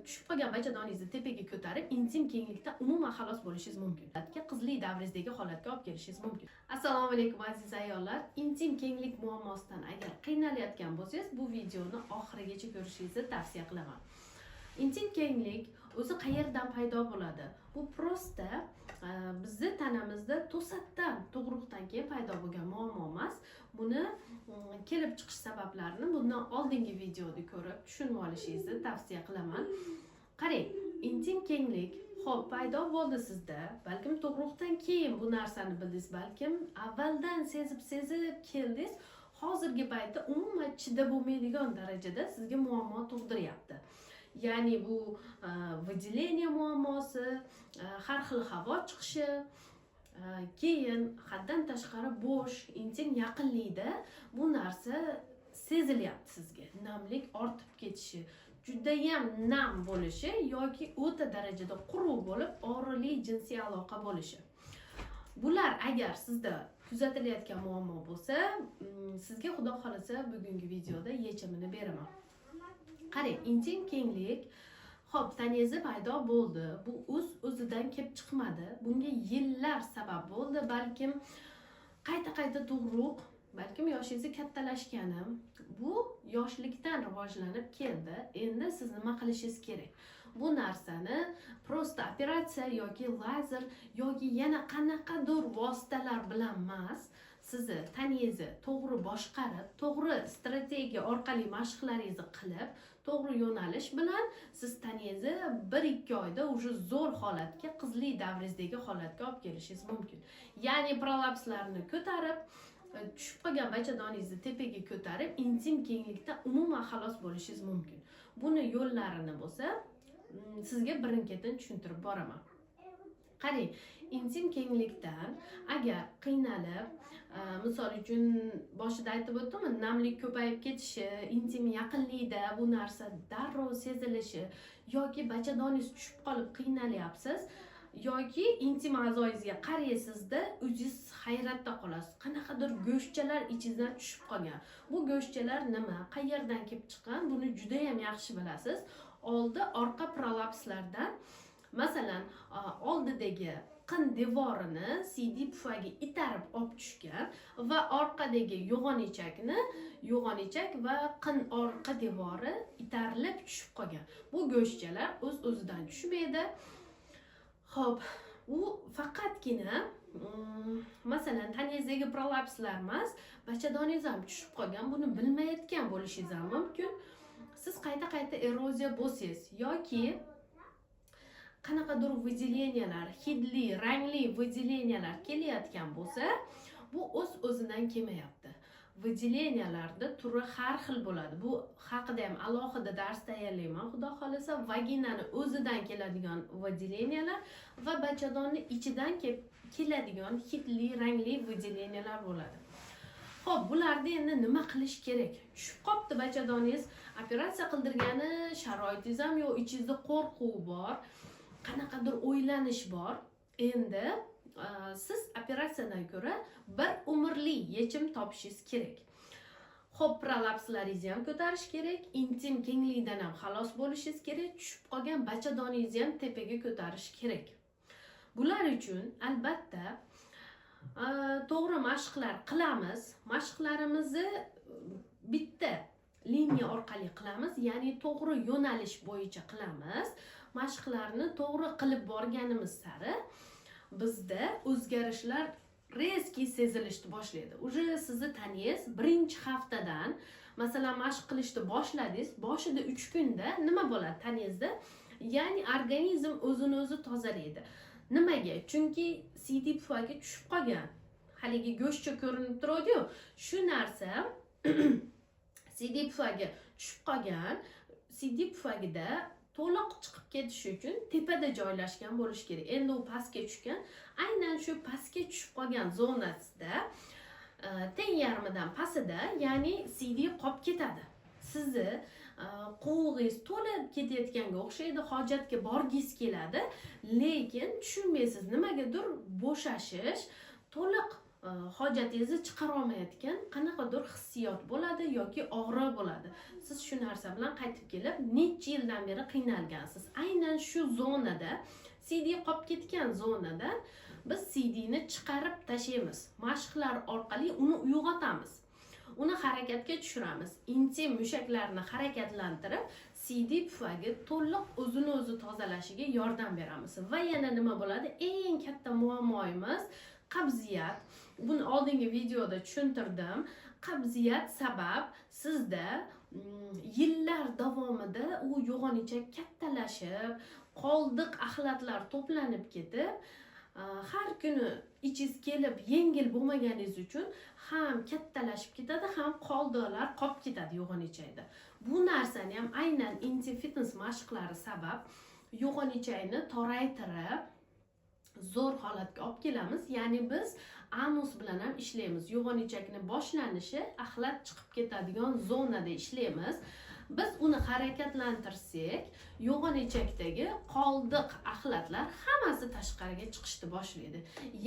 tushib qolgan bachadoningizni tepaga ko'tarib, intim kenglikda umuman xalos bo'lishingiz mumkin. Qizlik davringizdagi holatga olib kelishingiz mumkin. Assalomu alaykum aziz ayollar. Intim kenglik muammosidan agar qiynalayotgan bo'lsangiz, bu videoni oxirigacha ko'rishingizni tavsiya qilaman. Intim kenglik o'zi qayerdan paydo bo'ladi? Bu prosta bizni tanamizda to'satdan, tug'ruqdan keyin paydo bo'lgan muammo emas. Buni kelib chiqish sabablarini bundan oldingi videoda ko'rib tushunib olishingizni tavsiya qilaman. Qarang, intim kenglik xo'p paydo bo'ldi sizda. Balkim tug'ruqdan keyin bu narsani bildingiz, balkim avvaldan sezib keldingiz. Hozirgi paytda umuman chidab bo'lmaydigan darajada sizga muammo tug'diryapti. Ya'ni bu выделение muammosi, har xil havo chiqishi, keyin haddan tashqari bo'sh, intim yaqinlikda bu narsa sezilyapti sizga. Namlik ortib ketishi, juda ham nam bo'lishi yoki o'ta darajada quruq bo'lib, og'riqli jinsiy aloqa bo'lishi. Bular agar sizda kuzatilayotgan muammo bo'lsa, sizga xudo xolasa bugungi videoda yechimini beraman. Qarang, intim kenglik xo'p, tanangizda paydo bo'ldi. Bu o'zidan kelib chiqmadi. Bunga yillar sabab bo'ldi. Balkim qayta tug'ruq, balkim yoshingiz kattalashgani, bu yoshlikdan rivojlanib keldi. Endi siz nima qilishingiz kerak? Bu narsani prosta operatsiya yoki lazer yoki yana qanaqadir vositalar bilan emas, sizni tanangizni to'g'ri boshqarib, to'g'ri strategiya orqali mashqlaringizni qilib, to'g'ri yo'nalish bilan siz tanangizni 1-2 oyda уже zo'r holatga, qizlik davringizdagi holatga olib kelishingiz mumkin. Ya'ni prolapslarni ko'tarib, tushib qolgan bachadoningizni tepaga ko'tarib, intim kenglikda umuman xalos bo'lishingiz mumkin. Buni yo'llarini bo'lsa, sizga birin-ketin tushuntirib boraman. Qarang, intim kenglikdan agar qiynalib, misol uchun boshida aytib o'tdim, namlik ko'payib ketishi, intim yaqinlikda bu narsa darrov sezilishi yoki bachadoningiz tushib qolib qiynalyapsiz yoki intim a'zoyingizga qaraysizda o'zingiz hayratda qolasiz. Qanaqadir go'shtchalar ichingizdan tushib qolgan. Bu go'shtchalar nima, qayerdan kelib chiqqan, buni juda ham yaxshi bilasiz. Oldi orqa prolapslardan, masalan, oldidagi qin devorini CD pufaga itarib olib tushgan va orqadagi yo'g'onichak va qin orqa devori itarilib tushib qolgan. Bu go'shtchalar o'z-o'zidan tushmaydi. Xo'p, u faqatgina masalan tanangizdagi prolapslar emas, bachadoningiz ham tushib qolgan, buni bilmayotgan bo'lishingiz ham mumkin. Siz qayta eroziya bo'lsangiz yoki qanaqadir выделениялар, hidli, rangli выделениялар kelayotgan bo'lsa, bu o'z-o'zidan kelmayapti. Выделенияларда turi har xil bo'ladi. Bu haqida ham alohida dars tayyorlayman, xudo xolasa. Vaginani o'zidan keladigan выделениялар va bachadonning ichidan keladigan hidli, rangli выделениялар bo'ladi. Xo'p, bularda endi nima qilish kerak? Tushib qopti bachadoningiz, operatsiya qildirgani, sharoitingiz ham yo'q, ichingizda qo'rquv bor, qanaqadir o'ylanish bor. Endi siz operatsiyadan ko'ra bir umrli yechim topishingiz kerak. Xo'p, prolapslaringizni ham ko'tarish kerak, intim kenglikdan ham xalos bo'lishingiz kerak, tushib qolgan bachadoningizni ham tepaga ko'tarish kerak. Bular uchun albatta to'g'ri mashqlar qilamiz. Mashqlarimizni bitta liniya orqali qilamiz, ya'ni to'g'ri yo'nalish bo'yicha qilamiz. Mashqlarni to'g'ri qilib borganimiz sari bizda o'zgarishlar reski sezilishni boshlaydi. Uje sizni tanangiz birinchi haftadan, masalan, mashq qilishni boshladingiz, boshida 3 kunda nima bo'ladi tanangizda? Ya'ni organizm o'zini o'zi tozalaydi. Nimaga? Chunki CD pufaga tushib qolgan. Haligi go'shtcha ko'rinib turadi-yu, shu narsa CD pufaga tushib qolgan. CD pufagida to'liq chiqib ketish uchun tepada joylashgan bo'lish kerak. Endi u pastga tushgan, aynan shu pastga tushib qolgan zonasida teng yarmidan pastida, ya'ni CD qolib ketadi. Sizni quvug'ingiz to'lib ketayotganga o'xshaydi, hojatga borgingiz keladi, lekin tushunmaysiz, nimagadir bo'shashish, to'liq hojatingizni chiqara olmayotgan qanaqadir hissiyot bo'ladi yoki og'riq bo'ladi. Siz shu narsa bilan qaytib kelib necha yildan beri qiynalgansiz. Aynan shu zonada, CD qolib ketgan zonada biz CDni chiqarib tashlaymiz. Mashqlar orqali uni uyg'otamiz. Uni harakatga tushiramiz. Intim mushaklarni harakatlantirib, CD pufagi to'liq o'zini o'zi tozalashiga yordam beramiz. Va yana nima bo'ladi? Eng katta muammoimiz qabziyat. Buni oldingi videoda tushuntirdim. Qabziyat sabab sizda yillar davomida u yo'g'onichak kattalashib, qoldiq axlatlar to'planib ketib, har kuni ichingiz kelib yengil bo'lmaganingiz uchun ham kattalashib ketadi, ham qoldiqlar qolib ketadi yo'g'onichakda. Bu narsani ham aynan intim fitness mashqlari sabab yo'g'onichakni toraytirib zo'r holatga olib kelamiz. Ya'ni biz anus bilan ham ishlaymiz. Yo'g'onichakni boshlanishi axlat chiqib ketadigan zonada ishlaymiz. Biz uni harakatlantirsak, yo'g'onichakdagi qoldiq axlatlar hammasi tashqariga chiqishni boshlaydi.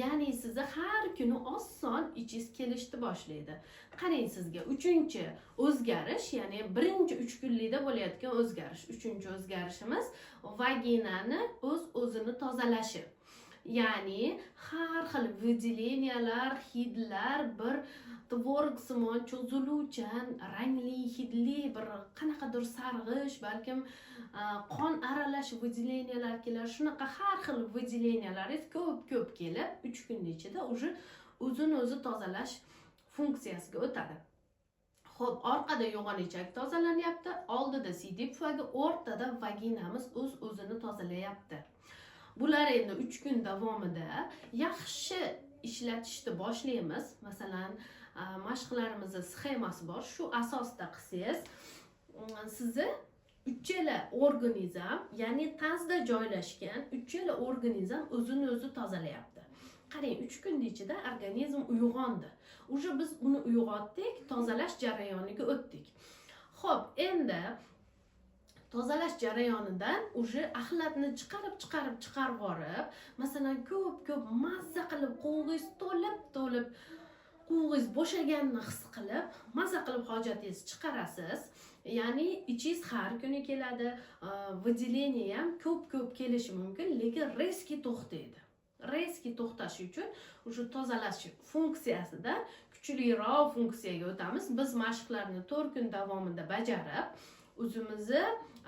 Ya'ni sizni har kuni oson ichingiz kelishni boshlaydi. Qarang, sizga 3-chi o'zgarish, ya'ni birinchi 3 kunlikda bo'layotgan o'zgarish. 3-chi o'zgarishimiz vaginani o'z-o'zini tozalashi. Ya'ni har xil выделениялар, hidlar, bir tvorogsimon cho'ziluvchan, rangli, hidli, bir qanaqadir sarg'ish, balkim qon aralash выделениялар kelar. Shunaqa har xil выделениялaringiz ko'p kelib, 3 kun ichida o'zini o'zi tozalash funksiyasiga o'tadi. Xo'p, orqada yo'g'onichak tozalanyapti, oldida CD pufagi, o'rtada vaginamiz o'z-o'zini tozalayapti. Bular endi 3 kun davomida yaxshi ishlatishni boshlaymiz. Masalan, mashqlarimizning sxemasi bor. Shu asosda qilsangiz, sizni uchala organizm, ya'ni tazda joylashgan uchala organizm o'zini o'zi tozalayapti. Qarang, 3 kun ichida organizm uyg'ondi. Uje biz uni uyg'otdik, tozalash jarayoniga o'tdik. Xo'p, endi tozalash jarayonidan uje axlatni chiqarib borib, masalan, ko'p mazza qilib, qo'lgingiz to'lib, qo'lgingiz bo'shaganini his qilib, mazza qilib hojatingizni chiqarasiz. Ya'ni ichingiz har kuni keladi, выделение ham ko'p kelishi mumkin, lekin резкий to'xtaydi. Резкий to'xtash uchun uje tozalash funksiyasida kuchliroq funksiyaga o'tamiz. Biz mashqlarni 4 kun davomida bajarib, o'zimizni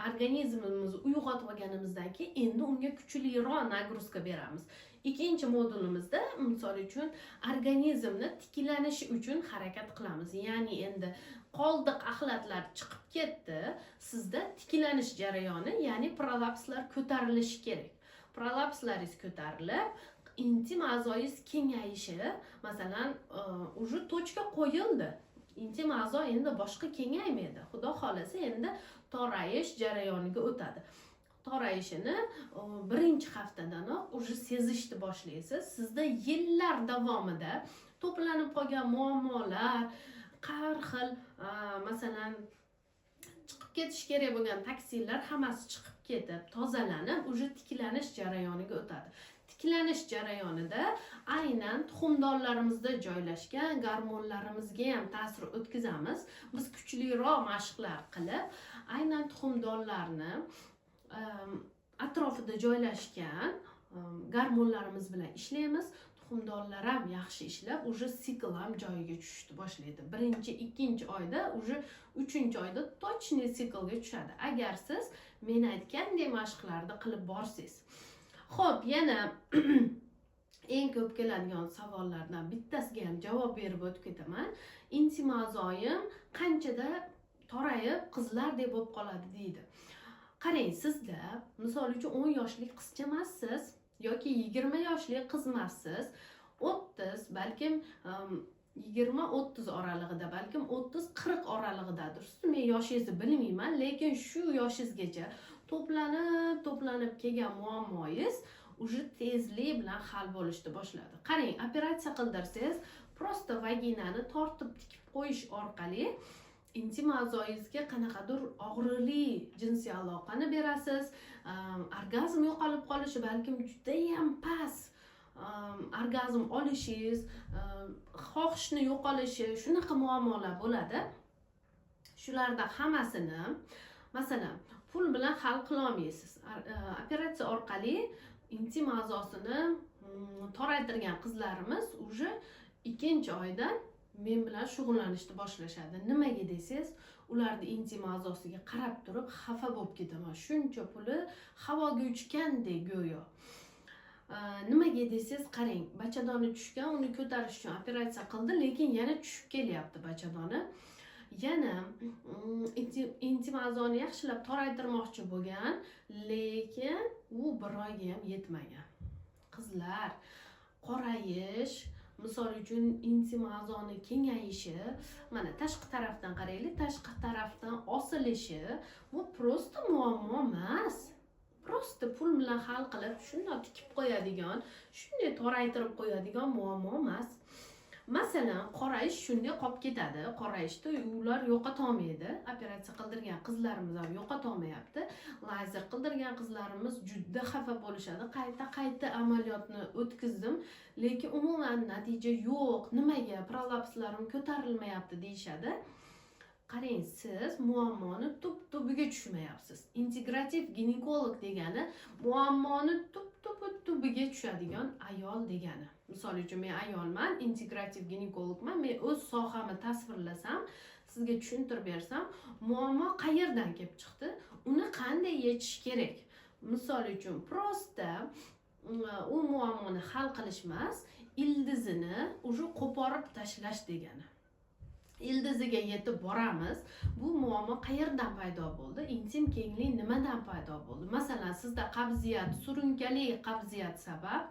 organizmimizni uyg'otib olganimizdan keyin endi unga kuchliroq nagruzka beramiz. Ikkinchi modulimizda, misol uchun, organizmni tiklanishi uchun harakat qilamiz. Ya'ni endi qoldiq axlatlar chiqib ketdi, sizda tiklanish jarayoni, ya'ni prolapslar ko'tarilishi kerak. Prolapslaringiz ko'tarilib, intim a'zoyingiz kengayishi, masalan, uje tochka qo'yildi. Intim a'zo endi boshqa kengaymaydi. Xudo xolasa endi torayish jarayoniga o'tadi. Torayishini birinchi haftadanoq uje sezishni boshlaysiz. Sizda yillar davomida to'planib qolgan muammolar, har xil, masalan, chiqib ketish kerak bo'lgan toksinlar hammasi chiqib ketib, tozalanib, uje tiklanish jarayoniga o'tadi. Tiklanish jarayonida aynan tuxumdonlarimizda joylashgan gormonlarimizga ham ta'sir o'tkazamiz. Biz kuchliroq mashqlar qilib, aynan tuxumdonlarni atrofida joylashgan gormonlarimiz bilan ishlaymiz. Tuxumdonlar ham yaxshi ishlab, uje sikl ham joyiga tushishni boshlaydi. 1-2 oyda, uje 3-oyda точный siklga tushadi. Agar siz men aytgandek mashqlarni qilib borsangiz. Xo'p, yana eng ko'p keladigan savollardan bittasiga ham javob berib o'tib ketaman. Intim a'zoyim qanchada torayib, qizlardek bo'lib qoladi deydi. Qarang, sizda misol uchun 10 yoshlik qizcha emassiz yoki 20 yoshli qiz emassiz, 30, balkim 20-30 oralig'ida, balkim 30-40 oralig'idadir. Men yoshingizni bilmayman, lekin shu yoshingizgacha to'planib kelgan muammoingiz uje tezlik bilan hal bo'lishni boshladi. Qarang, operatsiya qildirsangiz, prosta vaginani tortib tikib qo'yish orqali intim a'zoyingizga qanaqadir og'riqli jinsiy aloqani berasiz. Orgazm yo'qolib qolishi balkim juda ham past orgazm olishingiz, xohishni yo'qolishi, shunaqa muammolar bo'ladi. Shularda hammasini masalan pul bilan hal qila olmaysiz. Operatsiya orqali intim a'zosini toraytirgan qizlarimiz уже 2-oydan men bilan shug'ullanishni boshlashadi. Nimaga desangiz, ularni intim a'zosiga qarab turib xafa bo'lib ketaman. Shuncha puli havoga uchgandek go'yo. Nimaga desangiz, qarang, bachadoni tushgan, uni ko'tarish uchun operatsiya qildi, lekin yana tushib kelyapti bachadoni. Yana intim a'zoni yaxshilab toraytirmoqchi bo'lgan, lekin u bir oyga ham yetmagan. Qizlar, qorayish, misol uchun intim a'zoni kengayishi, mana tashqi tarafdan qaraylik, tashqi tarafdan osilishi, bu prosta muammo emas. Prosta pul bilan hal qilib, shunday tikib qo'yadigan, shunday toraytirib qo'yadigan muammo emas. Masalan, qorayish shunday qolib ketadi. Qorayishda ular yo'qota olmaydi. Operatsiya qildirgan qizlarimiz ham yo'qota olmayapti. Lazer qildirgan qizlarimiz juda xafa bo'lishadi. Qayta amaliyotni o'tkazdim, lekin umuman natija yo'q. Nimaga? Prolapslarim ko'tarilmayapti deyshadi. Qarang, siz muammoni tub-tubiga tushmayapsiz. Integrativ ginekolog degani muammoni tub-tubiga tushadigan ayol degani. Misol uchun men ayolman, integrativ ginekologman. Men o'z sohamni tasvirlasam, sizga tushuntirib bersam, muammo qayerdan kelib chiqdi, uni qanday yechish kerak. Misol uchun prosta u muammoni hal qilish emas, ildizini уже qo'porib tashlash degani. Ildiziga yetib boramiz. Bu muammo qayerdan paydo bo'ldi? Intim kenglik nimadan paydo bo'ldi? Masalan, sizda qabziyat, surunkali qabziyat sabab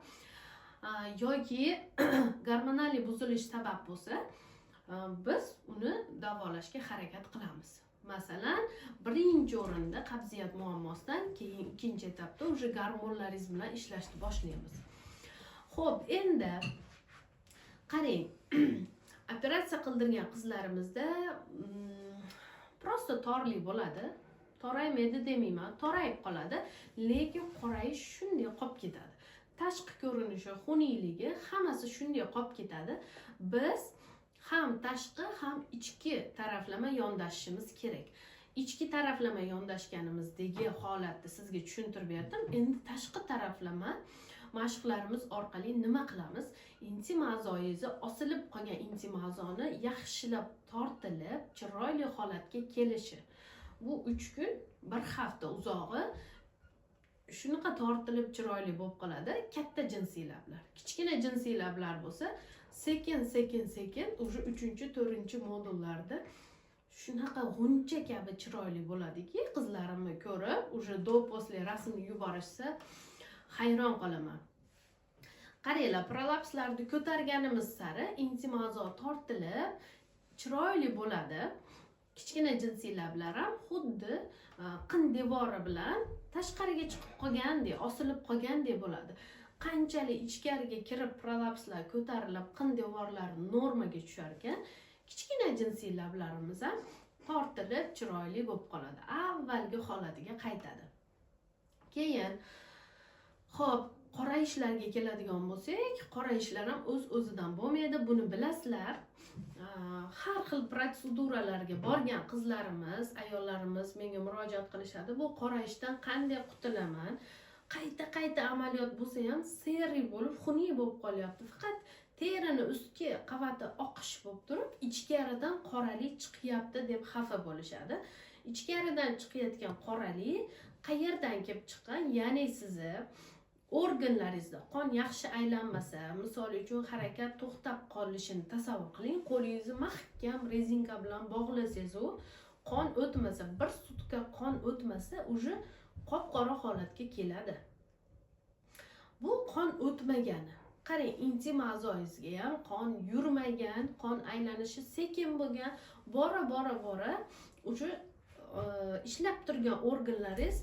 yoki gormonal buzilish sabab bo'lsa, biz uni davolashga harakat qilamiz. Masalan, birinchi o'rinda qabziyat muammosidan keyin ikkinchi etapda уже gormonlaringiz bilan ishlashni boshlaymiz. Xo'p, endi qarang, operatsiya qildirgan qizlarimizda prosta torlik bo'ladi. Toraymaydi demayman, torayib qoladi, lekin qorayish shunday qolib ketadi. Tashqi ko'rinishi, xunukligi hammasi shunday qolib ketadi. Biz ham tashqi, ham ichki taraflama yondashishimiz kerak. Ichki taraflama yondashganimizdagi holatni sizga tushuntirib berdim. Endi tashqi taraflama mashqlarimiz orqali nima qilamiz? Intim a'zoyingizni, osilib qolgan intim a'zoni yaxshilab tortilib, chiroyli holatga kelishi. Bu 3 kun, 1 hafta uzog'i shunaqa tortilib chiroyli bo'lib qoladi. Katta jinsiy lablar, kichkina jinsiy lablar bo'lsa, sekin уже 3-4-modullarda shunaqa g'uncha kabi chiroyli bo'ladiki, qizlarimni ko'rib, уже do после rasmni yuborishsa hayron qolaman. Qaranglar, prolapslarni ko'targanimiz sari intim a'zo tortilib chiroyli bo'ladi. Kichkina jinsiy lablar ham xuddi qin devori bilan tashqariga chiqib qolgandek, osilib qolgandek bo'ladi. Qanchalik ichkariga kirib prolapslar ko'tarilib, qin devorlari normaga tushar ekan, kichkina jinsiy lablarimiz ham tortilib chiroyli bo'lib qoladi. Avvalgi holatiga qaytadi. Keyin xo'p, qorayishlarga keladigan bo'lsak, qorayishlar ham o'z-o'zidan bo'lmaydi, buni bilasizlar. Har xil protseduralarga borgan qizlarimiz, ayollarimiz menga murojaat qilishadi. Bu qorayishdan qanday qutulaman? Qayta amaliyot bo'lsa ham seri bo'lib, xunuk bo'lib qolyapti. Faqat terini ustki qavati oqish bo'lib turib, ichkaridan qoralik chiqyapti deb xafa bo'lishadi. Ichkaridan chiqayotgan qoralik qayerdan kelib chiqqan? Ya'ni sizni organlaringizda qon yaxshi aylanmasa, misol uchun harakat to'xtab qolishini tasavvur qiling. Qo'lingizni mahkam rezinka bilan bog'lasangiz, u qon o'tmasa, 1 sutka qon o'tmasa, уже qop-qora holatga keladi. Bu qon o'tmagani. Qarang, intim a'zoyingizga ham qon yurmagan, qon aylanishi sekin bo'lgan, bora уже ishlab turgan organlaringiz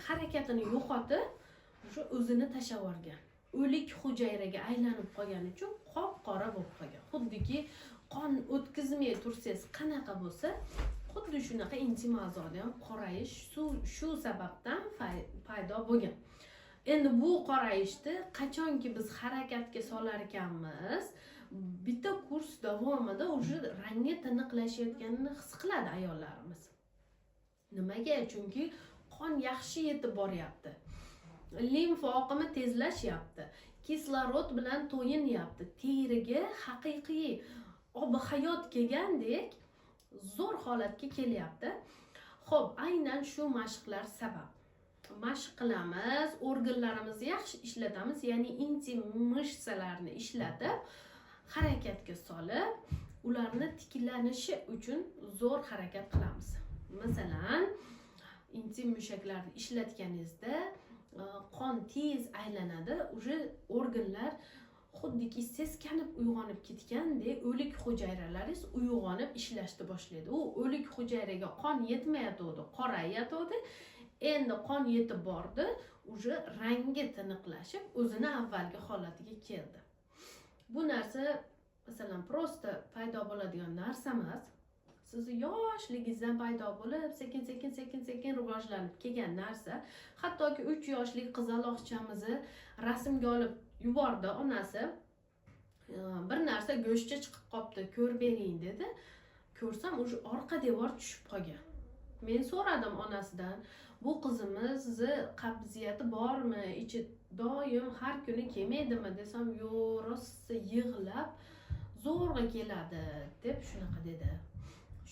harakatini yo'qotib, o'sha o'zini tashlab yuborgan. O'lik hujayraga aylanib qolgani uchun qop-qora bo'lib qolgan. Xuddiki qon o'tkazmay tursangiz qanaqa bo'lsa, xuddi shunaqa intim a'zoda ham qorayish shu sababdan paydo bo'lgan. Endi bu qorayishni qachonki biz harakatga solar ekanmiz, bitta kurs davomida уже rangi tiniqlashayotganini his qiladi ayollarimiz. Nimaga? Chunki qon yaxshi yetib boryapti. Limfa oqimi tezlashyapti. Kislorod bilan to'yinyapti. Teriga haqiqiy ob-hayot kelgandek zo'r holatga kelyapti. Xo'p, aynan shu mashqlar sabab. Mashq qilamiz, organlarimizni yaxshi ishlatamiz, ya'ni intim mishsalarni ishlatib, harakatga solib, ularni tiklanishi uchun zo'r harakat qilamiz. Masalan, intim mushaklarni ishlatganingizda qon tez aylanadi, уже organlar xuddiki seskanib uyg'onib ketgandek, o'lik hujayralaringiz uyg'onib ishlashni boshlaydi. U o'lik hujayraga qon yetmayotdi, qorayotdi. Endi qon yetib bordi, уже rangi tiniqlashib, o'zini avvalgi holatiga keldi. Bu narsa masalan prosta paydo bo'ladigan narsa emas. Sizni yoshligingizdan paydo bo'lib, sekin rivojlanib kelgan narsa. Hattoki 3 yoshli qizaloqchamizni rasmga olib yubordi onasi. Bir narsa go'shtcha chiqib qopti, ko'r bering dedi. Ko'rsam, o'sha orqa devor tushib qolgan. Men so'radim onasidan, bu qizimizni qabziyati bormi, ichi doim har kuni kelmaydimi desam, yo'q, rosa yig'lab zo'rg'a keladi deb shunaqa dedi.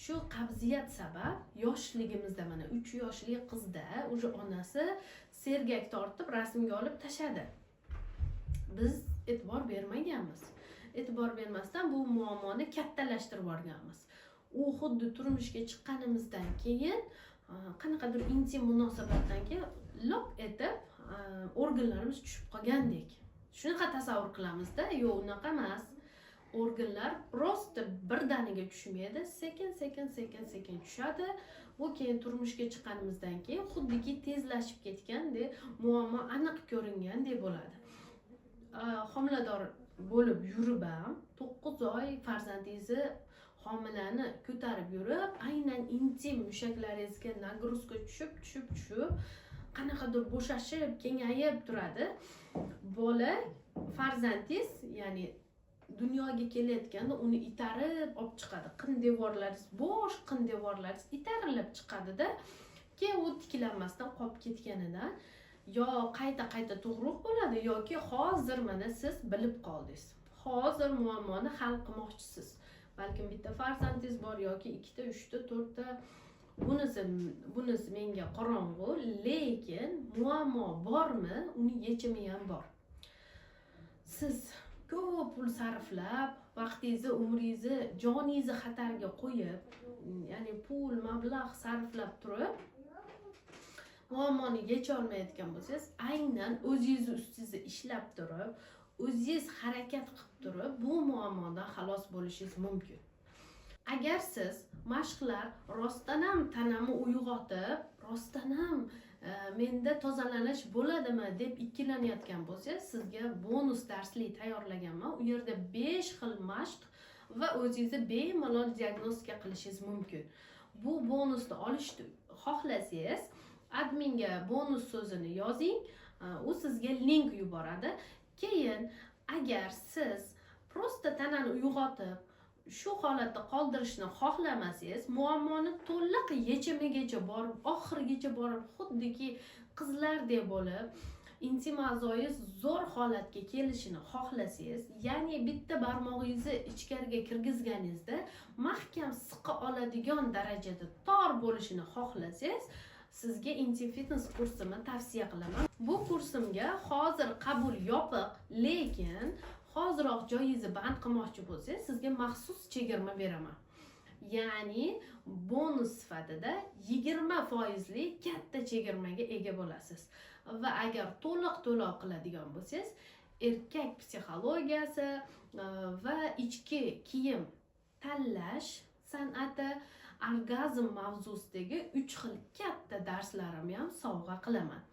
Shu qabziyat sabab yoshligimizda mana 3 yoshli qizda o'sha onasi sergak tortib rasmga olib tashadi. Biz e'tibor bermaganmiz. E'tibor bermasdan bu muammoni kattalashtirib yuborganmiz. U xuddi turmushga chiqqanimizdan keyin qanaqadir intim munosabatdan keyin lop etib organlarimiz tushib qolgandek. Shunaqa tasavvur qilamizda, yo'q, unaqa emas. Organlar prosta birdaniga tushmaydi, sekin tushadi. Bu keyin turmushga chiqqanimizdan keyin xuddiki tezlashib ketgandek, muammo aniq ko'ringandek bo'ladi. Homilador bo'lib yurib ham 9 oy farzandingizni homilani ko'tarib yurib, aynan intim mushaklaringizga nagruzka tushib qanaqadir bo'shashib, kengayib turadi. Bola farzandingiz, ya'ni dunyoga kelayotganda uni itarib olib chiqadi. Qin devorlaringiz bo'sh, qin devorlaringiz itarilib chiqadi-da, keyin u tiklanmasdan qolib ketganidan yo qayta tug'ruq bo'ladi yoki hozir mana siz bilib qoldingiz. Hozir muammoni hal qilmoqchisiz. Balkim bitta farzandingiz bor yoki 2 ta, 3 ta, 4 ta. Bunisi menga qorong'u, lekin muammo bormi? Uni yechimi ham bor. Siz ko'p pul sarflab, vaqtingizni, umringizni, joningizni xatarga qo'yib, ya'ni pul, mablag' sarflab turib, muammoni yecha olmayotgan bo'lsangiz, aynan o'zingiz ustingizda ishlab turib, o'zingiz harakat qilib turib, bu muammodan xalos bo'lishingiz mumkin. Agar siz mashqlar rostdan ham tanamni uyg'otib, rostdan ham menda tozalanish bo'ladimi deb ikkilanayotgan bo'lsangiz, sizga bonus darslik tayyorlaganman. U yerda 5 xil mashq va o'zingizni bemalol diagnostika qilishingiz mumkin. Bu bonusni olishni xohlasangiz, adminga bonus so'zini yozing, u sizga link yuboradi. Keyin agar siz prosta tanani uyg'otib, shu holatda qoldirishni xohlamasangiz, muammoni to'liq yechimigacha borib, oxirigacha borib, xuddiki qizlardek bo'lib, intim a'zoyingiz zo'r holatga kelishini xohlasangiz, ya'ni bitta barmog'ingizni ichkariga kirgizganingizda mahkam siqa oladigan darajada tor bo'lishini xohlasangiz, sizga Intim Fitness kursini tavsiya qilaman. Bu kursimga hozir qabul yopiq, lekin hoziroq joyingizni band qilmoqchi bo'lsangiz, sizga maxsus chegirma beraman. Ya'ni bonus sifatida 20% katta chegirmaga ega bo'lasiz. Va agar to'liq to'lov qiladigan bo'lsangiz, erkak psixologiyasi va ichki kiyim tanlash san'ati, orgazm mavzusidagi 3 xil katta darslarimni ham sovg'a qilaman.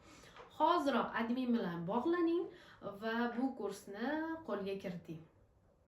Hoziroq admin bilan bog'laning va bu kursni qo'lga kiriting.